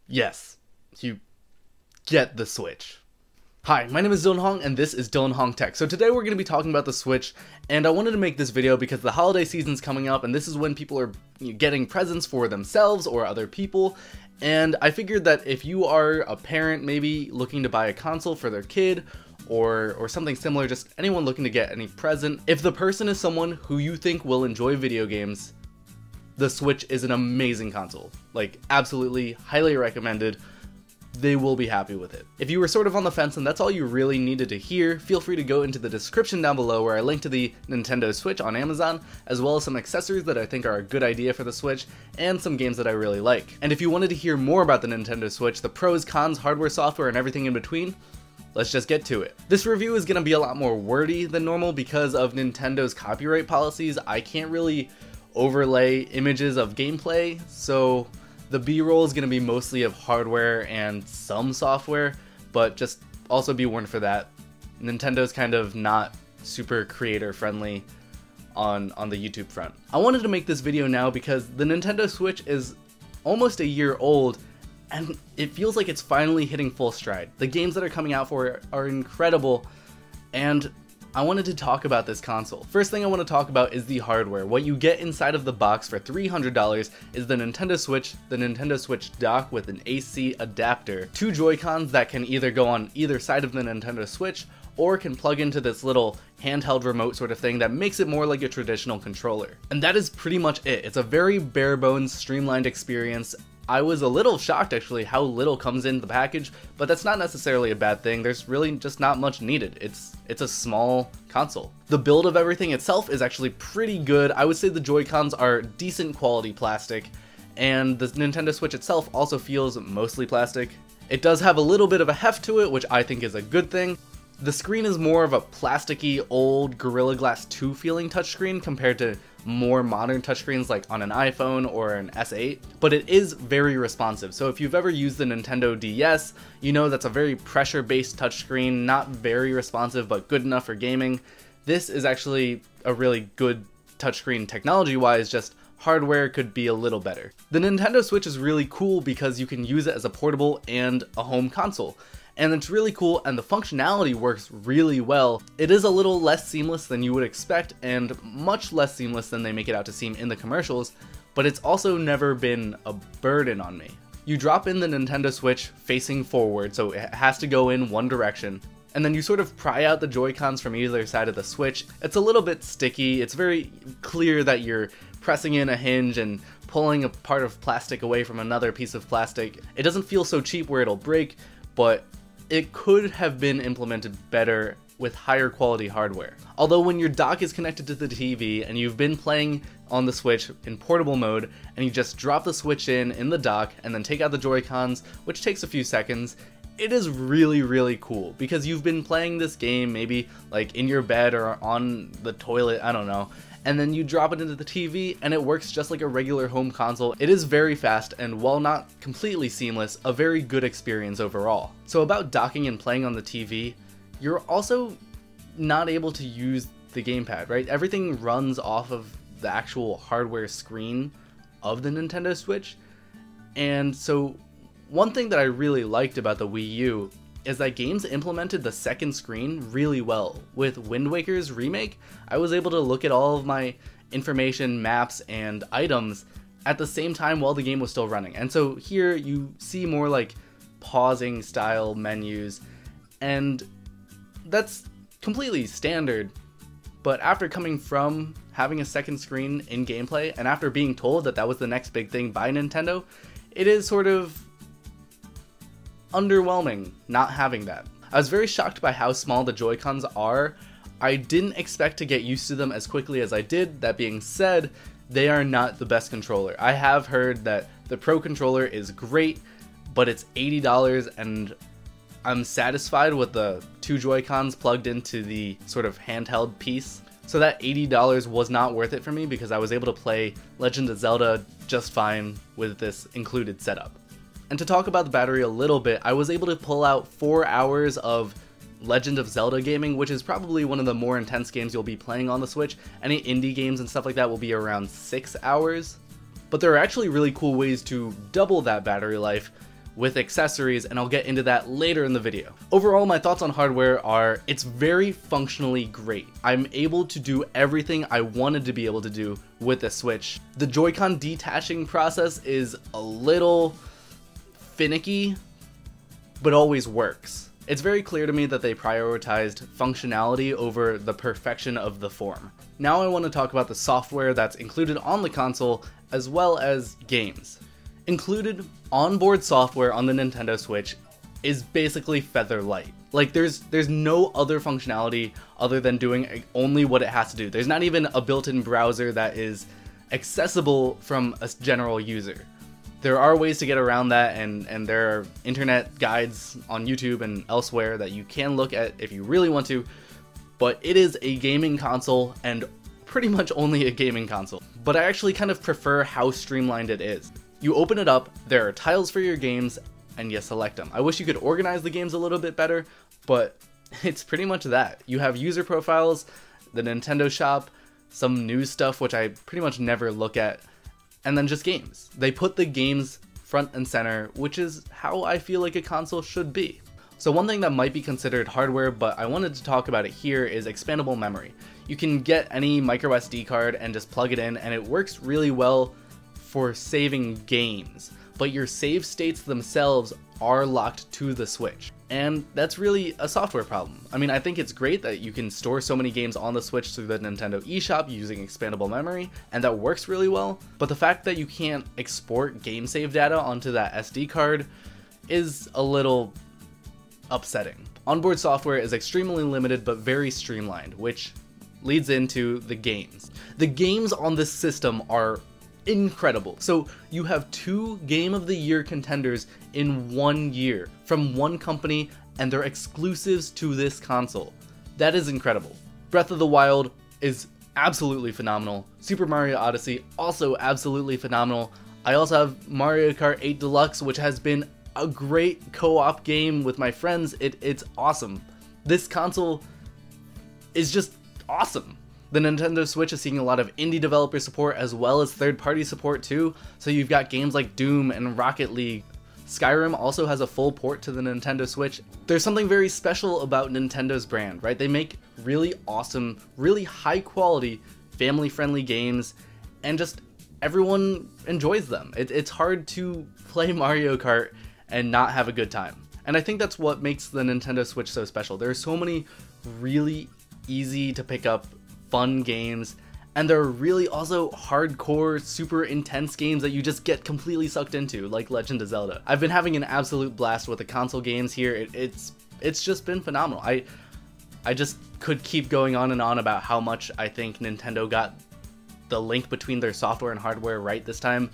Yes, you get the Switch. Hi, my name is Dylan Hong, and this is Dylan Hong Tech. So today we're going to be talking about the Switch, and I wanted to make this video because the holiday season's coming up, and this is when people are getting presents for themselves or other people, and I figured that if you are a parent maybe looking to buy a console for their kid, or something similar, just anyone looking to get any present, if the person is someone who you think will enjoy video games, the Switch is an amazing console. Like, absolutely, highly recommended. They will be happy with it. If you were sort of on the fence and that's all you really needed to hear, feel free to go into the description down below where I link to the Nintendo Switch on Amazon, as well as some accessories that I think are a good idea for the Switch, and some games that I really like. And if you wanted to hear more about the Nintendo Switch, the pros, cons, hardware, software, and everything in between, let's just get to it. This review is going to be a lot more wordy than normal because of Nintendo's copyright policies. I can't really overlay images of gameplay, so the B-roll is going to be mostly of hardware and some software, but just also be warned for that. Nintendo's kind of not super creator friendly on the YouTube front. I wanted to make this video now because the Nintendo Switch is almost a year old and it feels like it's finally hitting full stride. The games that are coming out for it are incredible, and I wanted to talk about this console. First thing I want to talk about is the hardware. What you get inside of the box for $300 is the Nintendo Switch dock with an AC adapter, 2 Joy-Cons that can either go on either side of the Nintendo Switch or can plug into this little handheld remote sort of thing that makes it more like a traditional controller. And that is pretty much it. It's a very bare bones, streamlined experience. I was a little shocked actually how little comes in the package, but that's not necessarily a bad thing. There's really just not much needed. It's a small console. The build of everything itself is actually pretty good. I would say the Joy-Cons are decent quality plastic, and the Nintendo Switch itself also feels mostly plastic. It does have a little bit of a heft to it, which I think is a good thing. The screen is more of a plasticky, old Gorilla Glass 2 feeling touchscreen compared to more modern touchscreens like on an iPhone or an S8, but it is very responsive. So if you've ever used the Nintendo DS, you know that's a very pressure-based touchscreen, not very responsive, but good enough for gaming. This is actually a really good touchscreen technology-wise, just hardware could be a little better. The Nintendo Switch is really cool because you can use it as a portable and a home console. And it's really cool, and the functionality works really well. It is a little less seamless than you would expect, and much less seamless than they make it out to seem in the commercials, but it's also never been a burden on me. You drop in the Nintendo Switch facing forward, so it has to go in one direction, and then you sort of pry out the Joy-Cons from either side of the Switch. It's a little bit sticky. It's very clear that you're pressing in a hinge and pulling a part of plastic away from another piece of plastic. It doesn't feel so cheap where it'll break, but it could have been implemented better with higher quality hardware. Although when your dock is connected to the TV and you've been playing on the Switch in portable mode and you just drop the Switch in the dock and then take out the Joy-Cons, which takes a few seconds, it is really cool because you've been playing this game maybe like in your bed or on the toilet, I don't know, and then you drop it into the TV and it works just like a regular home console. It is very fast and, while not completely seamless, a very good experience overall. So about docking and playing on the TV, you're also not able to use the gamepad, right? Everything runs off of the actual hardware screen of the Nintendo Switch. And so one thing that I really liked about the Wii U is that games implemented the second screen really well. With Wind Waker's remake, I was able to look at all of my information, maps, and items at the same time while the game was still running. And so here you see more like pausing style menus, and that's completely standard. But after coming from having a second screen in gameplay, and after being told that that was the next big thing by Nintendo, it is sort of underwhelming not having that. I was very shocked by how small the Joy-Cons are. I didn't expect to get used to them as quickly as I did. That being said, they are not the best controller. I have heard that the Pro controller is great, but it's $80 and I'm satisfied with the 2 Joy-Cons plugged into the sort of handheld piece. So that $80 was not worth it for me because I was able to play Legend of Zelda just fine with this included setup. And to talk about the battery a little bit, I was able to pull out 4 hours of Legend of Zelda gaming, which is probably one of the more intense games you'll be playing on the Switch. Any indie games and stuff like that will be around 6 hours. But there are actually really cool ways to double that battery life with accessories, and I'll get into that later in the video. Overall, my thoughts on hardware are it's very functionally great. I'm able to do everything I wanted to be able to do with the Switch. The Joy-Con detaching process is a little finicky, but always works. It's very clear to me that they prioritized functionality over the perfection of the form. Now I want to talk about the software that's included on the console, as well as games. Included onboard software on the Nintendo Switch is basically feather light. Like there's no other functionality other than doing only what it has to do. There's not even a built-in browser that is accessible from a general user. There are ways to get around that, and there are internet guides on YouTube and elsewhere that you can look at if you really want to, but it is a gaming console and pretty much only a gaming console. But I actually kind of prefer how streamlined it is. You open it up, there are tiles for your games, and you select them. I wish you could organize the games a little bit better, but it's pretty much that. You have user profiles, the Nintendo shop, some news stuff which I pretty much never look at, and then just games. They put the games front and center, which is how I feel like a console should be. So one thing that might be considered hardware, but I wanted to talk about it here, is expandable memory. You can get any micro SD card and just plug it in, and it works really well for saving games, but your save states themselves are locked to the Switch. And that's really a software problem. I mean, I think it's great that you can store so many games on the Switch through the Nintendo eShop using expandable memory, and that works really well, but the fact that you can't export game save data onto that SD card is a little upsetting. Onboard software is extremely limited but very streamlined, which leads into the games. The games on this system are incredible. So you have 2 Game of the Year contenders in 1 year from one company, and they're exclusives to this console. That is incredible. Breath of the Wild is absolutely phenomenal. Super Mario Odyssey, also absolutely phenomenal. I also have Mario Kart 8 Deluxe, which has been a great co-op game with my friends. It's awesome. This console is just awesome. The Nintendo Switch is seeing a lot of indie developer support as well as third-party support too, so you've got games like Doom and Rocket League. Skyrim also has a full port to the Nintendo Switch. There's something very special about Nintendo's brand, right? They make really awesome, really high-quality, family-friendly games, and just everyone enjoys them. It's hard to play Mario Kart and not have a good time. And I think that's what makes the Nintendo Switch so special. There are so many really easy to pick up fun games, and there are really also hardcore, super intense games that you just get completely sucked into, like Legend of Zelda. I've been having an absolute blast with the console games here. It's just been phenomenal. I just could keep going on and on about how much I think Nintendo got the link between their software and hardware right this time,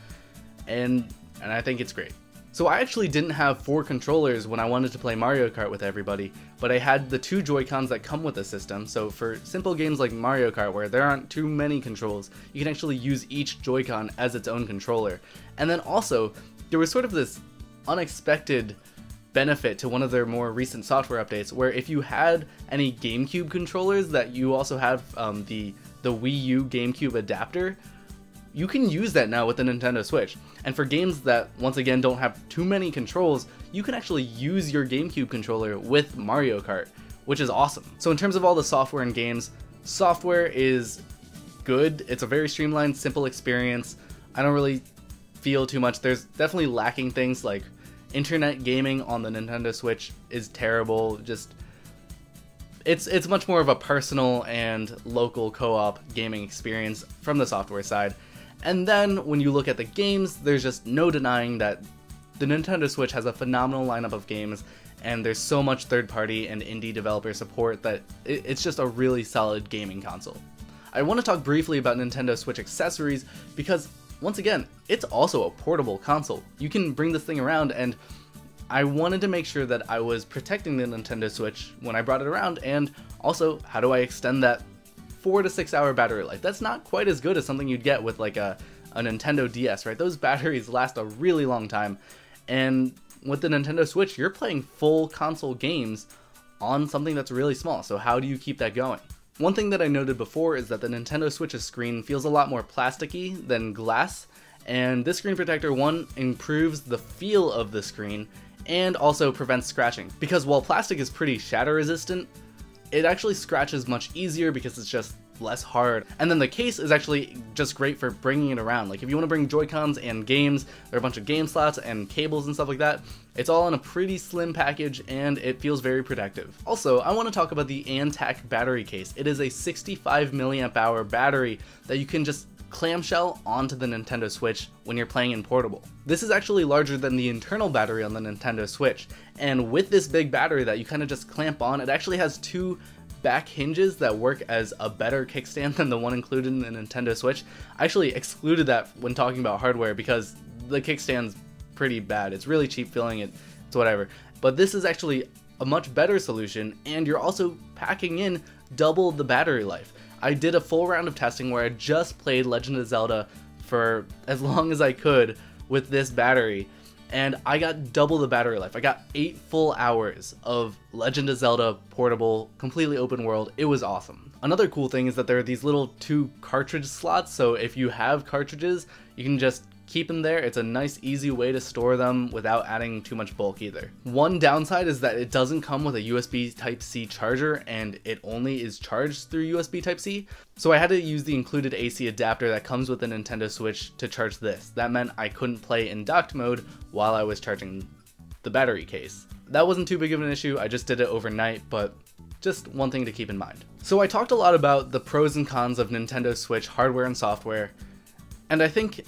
and I think it's great. So I actually didn't have 4 controllers when I wanted to play Mario Kart with everybody, but I had the 2 Joy-Cons that come with the system, so for simple games like Mario Kart where there aren't too many controls, you can actually use each Joy-Con as its own controller. And then also, there was sort of this unexpected benefit to one of their more recent software updates, where if you had any GameCube controllers that you also have the Wii U GameCube adapter, you can use that now with the Nintendo Switch. And for games that, once again, don't have too many controls, you can actually use your GameCube controller with Mario Kart, which is awesome. So in terms of all the software and games, software is good. It's a very streamlined, simple experience. I don't really feel too much. There's definitely lacking things like internet gaming on the Nintendo Switch is terrible. Just it's much more of a personal and local co-op gaming experience from the software side. And then when you look at the games, there's just no denying that the Nintendo Switch has a phenomenal lineup of games, and there's so much third-party and indie developer support that it's just a really solid gaming console. I want to talk briefly about Nintendo Switch accessories because, once again, it's also a portable console. You can bring this thing around, and I wanted to make sure that I was protecting the Nintendo Switch when I brought it around, and also, how do I extend that 4 to 6 hour battery life? That's not quite as good as something you'd get with like a Nintendo DS, right? Those batteries last a really long time, and with the Nintendo Switch, you're playing full console games on something that's really small, so how do you keep that going? One thing that I noted before is that the Nintendo Switch's screen feels a lot more plasticky than glass, And this screen protector, one, improves the feel of the screen and also prevents scratching. Because while plastic is pretty shatter resistant, it actually scratches much easier because it's just less hard. And then the case is actually just great for bringing it around. Like if you want to bring Joy-Cons and games, there are a bunch of game slots and cables and stuff like that. It's all in a pretty slim package and it feels very protective. Also, I want to talk about the Antac battery case. It is a 65 milliamp hour battery that you can just clamshell onto the Nintendo Switch when you're playing in portable. This is actually larger than the internal battery on the Nintendo Switch, and with this big battery that you kind of just clamp on, it actually has two back hinges that work as a better kickstand than the one included in the Nintendo Switch. I actually excluded that when talking about hardware because the kickstand's pretty bad. It's really cheap filling it, it's whatever. But this is actually a much better solution, and you're also packing in double the battery life. I did a full round of testing where I just played Legend of Zelda for as long as I could with this battery, and I got double the battery life. I got 8 full hours of Legend of Zelda portable, completely open world. It was awesome. Another cool thing is that there are these little 2 cartridge slots, so if you have cartridges, you can just keep them there. It's a nice, easy way to store them without adding too much bulk either. One downside is that it doesn't come with a USB Type-C charger, and it only is charged through USB Type-C. So I had to use the included AC adapter that comes with the Nintendo Switch to charge this. That meant I couldn't play in docked mode while I was charging the battery case. That wasn't too big of an issue, I just did it overnight, but just one thing to keep in mind. So I talked a lot about the pros and cons of Nintendo Switch hardware and software, and I think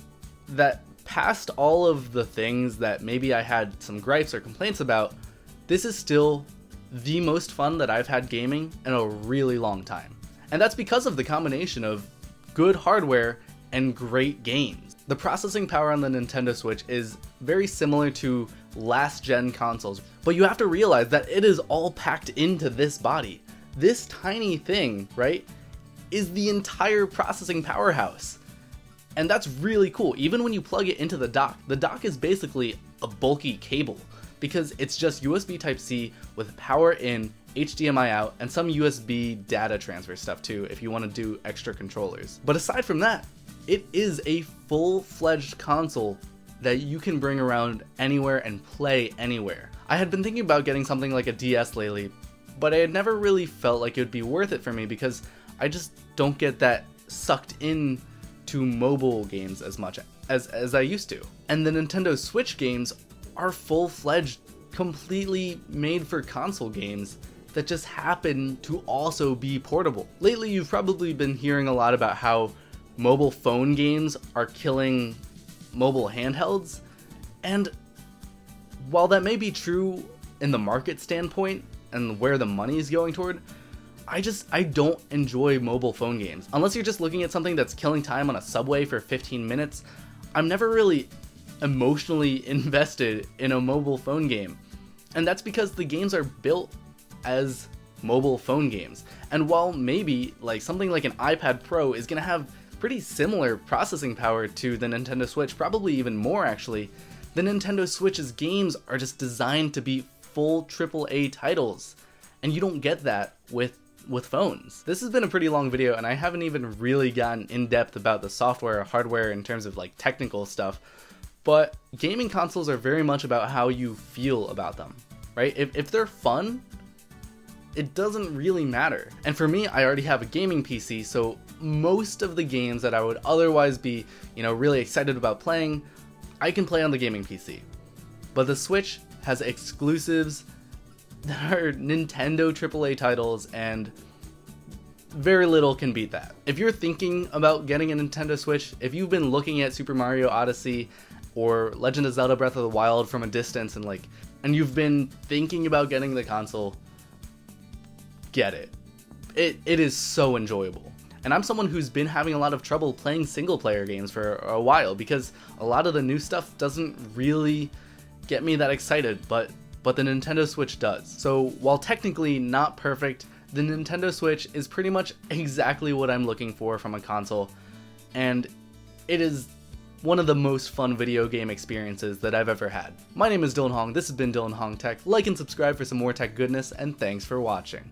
that past all of the things that maybe I had some gripes or complaints about, this is still the most fun that I've had gaming in a really long time. And that's because of the combination of good hardware and great games. The processing power on the Nintendo Switch is very similar to last gen consoles, but you have to realize that it is all packed into this body. This tiny thing, right, is the entire processing powerhouse. And that's really cool. Even when you plug it into the dock is basically a bulky cable because it's just USB Type-C with power in, HDMI out, and some USB data transfer stuff too if you want to do extra controllers. But aside from that, it is a full-fledged console that you can bring around anywhere and play anywhere. I had been thinking about getting something like a DS lately, but I had never really felt like it would be worth it for me because I just don't get that sucked in to mobile games as much as I used to. And the Nintendo Switch games are full-fledged, completely made for console games that just happen to also be portable. Lately, you've probably been hearing a lot about how mobile phone games are killing mobile handhelds, and while that may be true in the market standpoint and where the money is going toward, I don't enjoy mobile phone games. Unless you're just looking at something that's killing time on a subway for 15 minutes, I'm never really emotionally invested in a mobile phone game. And that's because the games are built as mobile phone games. And while maybe like something like an iPad Pro is gonna have pretty similar processing power to the Nintendo Switch, probably even more actually, the Nintendo Switch's games are just designed to be full AAA titles. And you don't get that with phones. This has been a pretty long video and I haven't even really gotten in depth about the software or hardware in terms of like technical stuff, but gaming consoles are very much about how you feel about them, right? If they're fun, it doesn't really matter. And for me, I already have a gaming PC, so most of the games that I would otherwise be, really excited about playing, I can play on the gaming PC. But the Switch has exclusives that are Nintendo AAA titles, and very little can beat that. If you're thinking about getting a Nintendo Switch, if you've been looking at Super Mario Odyssey or Legend of Zelda Breath of the Wild from a distance and you've been thinking about getting the console, get it. It is so enjoyable. And I'm someone who's been having a lot of trouble playing single player games for a while because a lot of the new stuff doesn't really get me that excited, but the Nintendo Switch does. So while technically not perfect, the Nintendo Switch is pretty much exactly what I'm looking for from a console, and it is one of the most fun video game experiences that I've ever had. My name is Dylan Hong, this has been Dylan Hong Tech. Like and subscribe for some more tech goodness, and thanks for watching.